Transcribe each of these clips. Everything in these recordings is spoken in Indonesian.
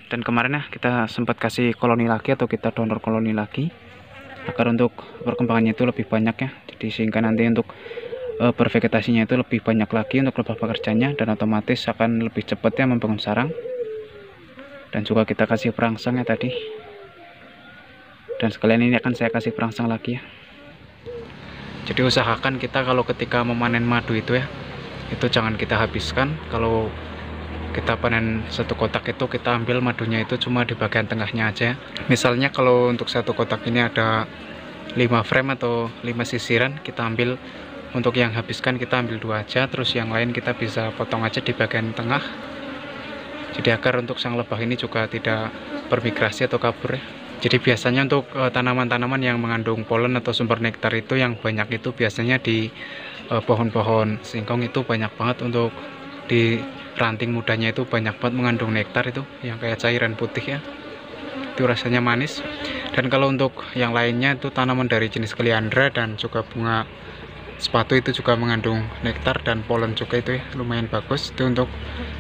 Dan kemarin ya kita sempat kasih koloni lagi atau kita donor koloni lagi agar untuk perkembangannya itu lebih banyak ya. Jadi sehingga nanti untuk bervegetasinya itu lebih banyak lagi untuk lebah pekerjanya, dan otomatis akan lebih cepat ya membangun sarang. Dan juga kita kasih perangsang ya tadi. Dan sekalian ini akan saya kasih perangsang lagi ya. Jadi usahakan kita kalau ketika memanen madu itu ya, itu jangan kita habiskan. Kalau kita panen satu kotak itu kita ambil madunya itu cuma di bagian tengahnya aja. Misalnya kalau untuk satu kotak ini ada 5 frame atau 5 sisiran, kita ambil untuk yang habiskan kita ambil 2 aja, terus yang lain kita bisa potong aja di bagian tengah. Jadi agar untuk sang lebah ini juga tidak bermigrasi atau kabur ya. Jadi biasanya untuk tanaman-tanaman yang mengandung polen atau sumber nektar itu yang banyak itu biasanya di pohon-pohon singkong itu banyak banget. Untuk di ranting mudanya itu banyak banget mengandung nektar itu yang kayak cairan putih ya, itu rasanya manis. Dan kalau untuk yang lainnya itu tanaman dari jenis Kaliandra dan juga bunga sepatu itu juga mengandung nektar dan polen juga, itu ya lumayan bagus itu untuk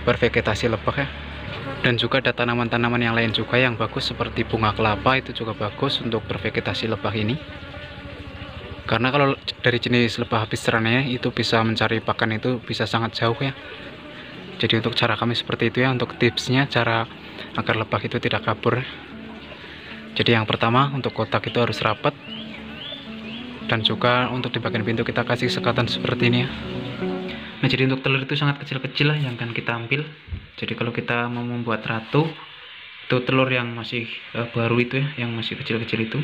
bervegetasi lebah ya. Dan juga ada tanaman-tanaman yang lain juga yang bagus seperti bunga kelapa, itu juga bagus untuk bervegetasi lebah ini. Karena kalau dari jenis lebah habis cerananya itu bisa mencari pakan itu bisa sangat jauh ya. Jadi untuk cara kami seperti itu ya, untuk tipsnya cara agar lebah itu tidak kabur. Jadi yang pertama untuk kotak itu harus rapat, dan juga untuk di bagian pintu kita kasih sekatan seperti ini ya. Nah jadi untuk telur itu sangat kecil-kecil lah yang akan kita ambil. Jadi kalau kita mau membuat ratu itu telur yang masih baru itu ya, yang masih kecil-kecil itu.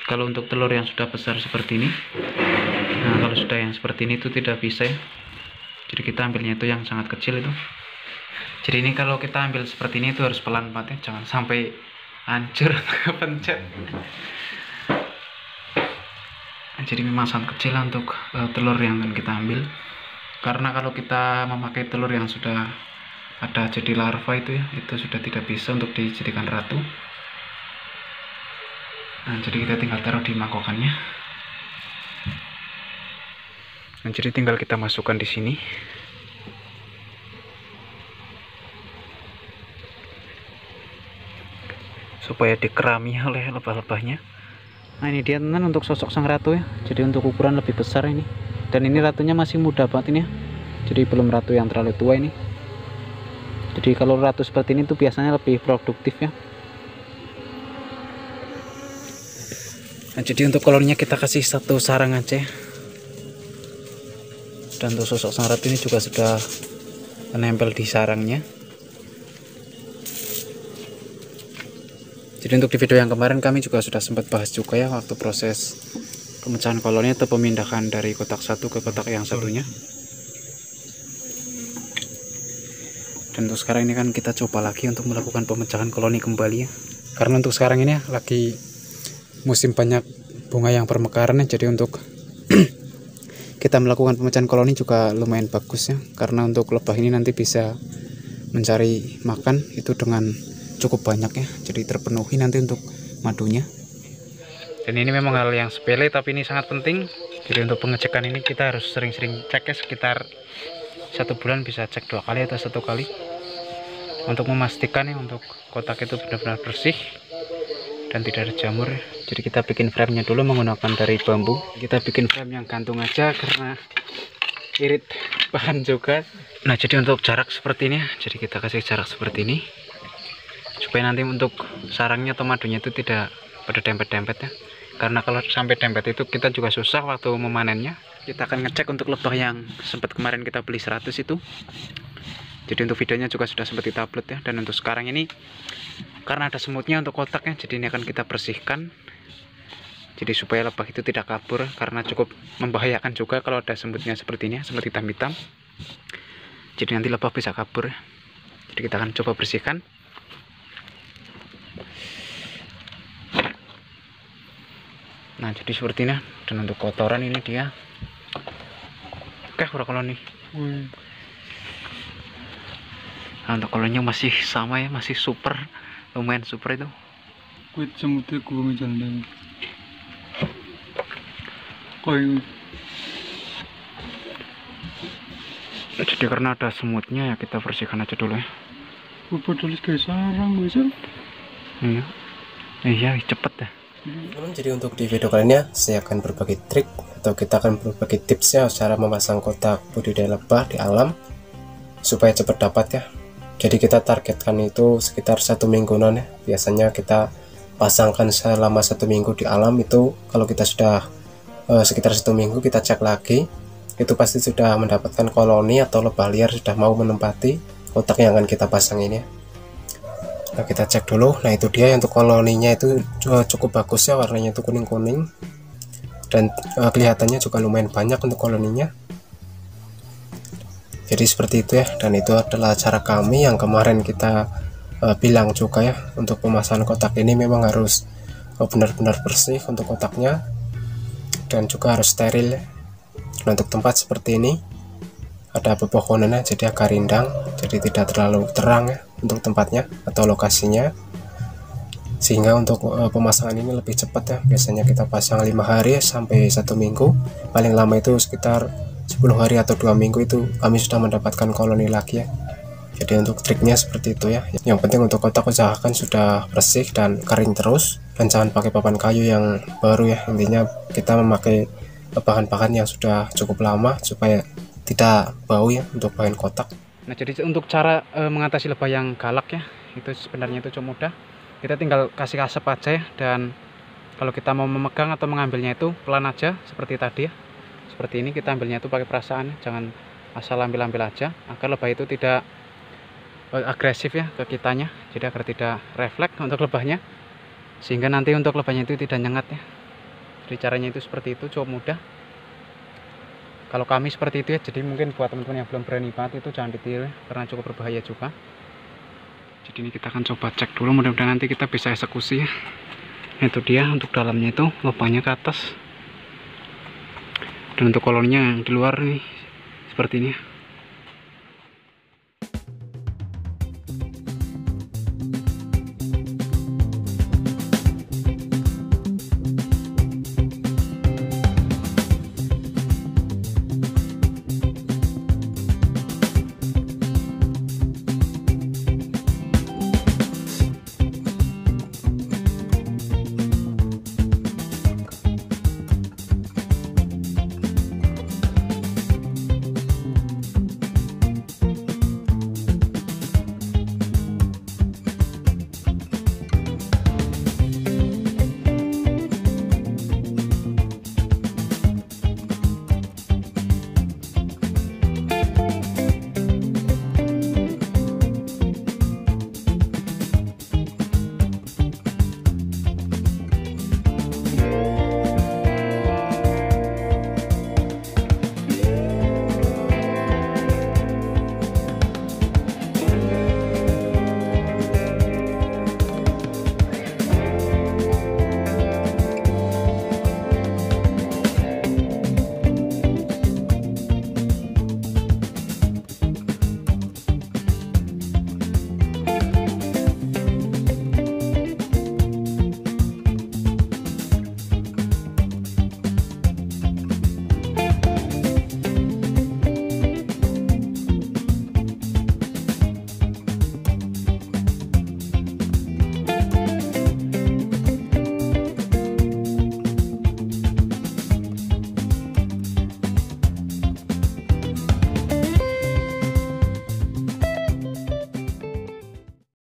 Kalau untuk telur yang sudah besar seperti ini, nah kalau sudah yang seperti ini itu tidak bisa ya. Jadi kita ambilnya itu yang sangat kecil itu. Jadi ini kalau kita ambil seperti ini itu harus pelan-pelan ya, jangan sampai hancur kepencet. Jadi memang sangat kecil untuk telur yang akan kita ambil. Karena kalau kita memakai telur yang sudah ada jadi larva itu ya, itu sudah tidak bisa untuk dijadikan ratu. Nah jadi kita tinggal taruh di mangkokannya. Nah, jadi tinggal kita masukkan di sini. Supaya dikerami oleh lebah-lebahnya. Nah, ini dia teman untuk sosok sang ratu ya. Jadi untuk ukuran lebih besar ini. Dan ini ratunya masih muda banget ini ya. Jadi belum ratu yang terlalu tua ini. Jadi kalau ratu seperti ini tuh biasanya lebih produktif ya. Nah, jadi untuk koloninya kita kasih satu sarang aja. Dan untuk sosok sang ratu ini juga sudah menempel di sarangnya. Jadi untuk di video yang kemarin kami juga sudah sempat bahas juga ya waktu proses pemecahan koloni atau pemindahan dari kotak satu ke kotak yang satunya. Dan untuk sekarang ini kan kita coba lagi untuk melakukan pemecahan koloni kembali ya. Karena untuk sekarang ini ya lagi musim banyak bunga yang bermekaran ya. Jadi untuk kita melakukan pemecahan koloni juga lumayan bagus ya. Karena untuk lebah ini nanti bisa mencari makan itu dengan cukup banyak ya. Jadi terpenuhi nanti untuk madunya. Dan ini memang hal yang sepele tapi ini sangat penting. Jadi untuk pengecekan ini kita harus sering-sering cek ya, sekitar 1 bulan bisa cek 2 kali atau 1 kali. Untuk memastikan ya untuk kotak itu benar-benar bersih dan tidak ada jamur. Jadi kita bikin frame-nya dulu menggunakan dari bambu. Kita bikin frame yang gantung aja karena irit bahan juga. Nah jadi untuk jarak seperti ini, jadi kita kasih jarak seperti ini supaya nanti untuk sarangnya atau madunya itu tidak pada dempet-dempet ya. Karena kalau sampai dempet itu kita juga susah waktu memanennya. Kita akan ngecek untuk lebah yang sempat kemarin kita beli 100 itu. Jadi untuk videonya juga sudah sempat kita upload ya. Dan untuk sekarang ini karena ada semutnya untuk kotaknya, jadi ini akan kita bersihkan. Jadi supaya lebah itu tidak kabur, karena cukup membahayakan juga kalau ada semutnya seperti ini, semut hitam-hitam. Jadi nanti lebah bisa kabur. Jadi kita akan coba bersihkan. Nah jadi seperti ini. Dan untuk kotoran ini dia. Oke, kurang koloni. Nah, untuk koloninya masih sama ya, masih super, lumayan super itu. Kuit semutnya gue jalan. Koy. Jadi karena ada semutnya ya kita bersihkan aja dulu ya. Padahal kayak sarang bisa. Iya cepet dah. Jadi untuk di video kali ini saya akan berbagi trik atau kita akan berbagi tipsnya cara memasang kotak budidaya lebah di alam supaya cepat dapat ya. Jadi kita targetkan itu sekitar 1 mingguan ya. Biasanya kita pasangkan selama 1 minggu di alam itu. Kalau kita sudah sekitar 1 minggu kita cek lagi, itu pasti sudah mendapatkan koloni atau lebah liar sudah mau menempati kotak yang akan kita pasang ini ya. Nah kita cek dulu. Nah itu dia untuk koloninya itu cukup bagus ya, warnanya itu kuning-kuning dan kelihatannya juga lumayan banyak untuk koloninya. Jadi seperti itu ya, dan itu adalah cara kami yang kemarin kita bilang juga ya, untuk pemasangan kotak ini memang harus benar-benar bersih untuk kotaknya dan juga harus steril ya. Nah, untuk tempat seperti ini ada pepohonannya jadi agak rindang, jadi tidak terlalu terang ya untuk tempatnya atau lokasinya, sehingga untuk pemasangan ini lebih cepat ya. Biasanya kita pasang 5 hari sampai 1 minggu, paling lama itu sekitar 10 hari atau 2 minggu itu kami sudah mendapatkan koloni lagi ya. Jadi untuk triknya seperti itu ya. Yang penting untuk kotak usahakan sudah bersih dan kering terus, dan jangan pakai papan kayu yang baru ya. Intinya kita memakai bahan-bahan yang sudah cukup lama supaya tidak bau ya untuk bahan kotak. Nah jadi untuk cara mengatasi lebah yang galak ya, itu sebenarnya itu cukup mudah. Kita tinggal kasih asap aja ya, dan kalau kita mau memegang atau mengambilnya itu pelan aja seperti tadi ya. Seperti ini kita ambilnya itu pakai perasaan, jangan asal ambil-ambil aja, agar lebah itu tidak agresif ya ke kitanya, jadi agar tidak refleks untuk lebahnya, sehingga nanti untuk lebahnya itu tidak nyengat ya. Jadi caranya itu seperti itu, cukup mudah. Kalau kami seperti itu ya, jadi mungkin buat teman-teman yang belum berani banget itu jangan ditiru karena cukup berbahaya juga. Jadi ini kita akan coba cek dulu, mudah-mudahan nanti kita bisa eksekusi ya. Itu dia untuk dalamnya itu lebahnya ke atas, dan untuk koloninya yang di luar nih seperti ini ya.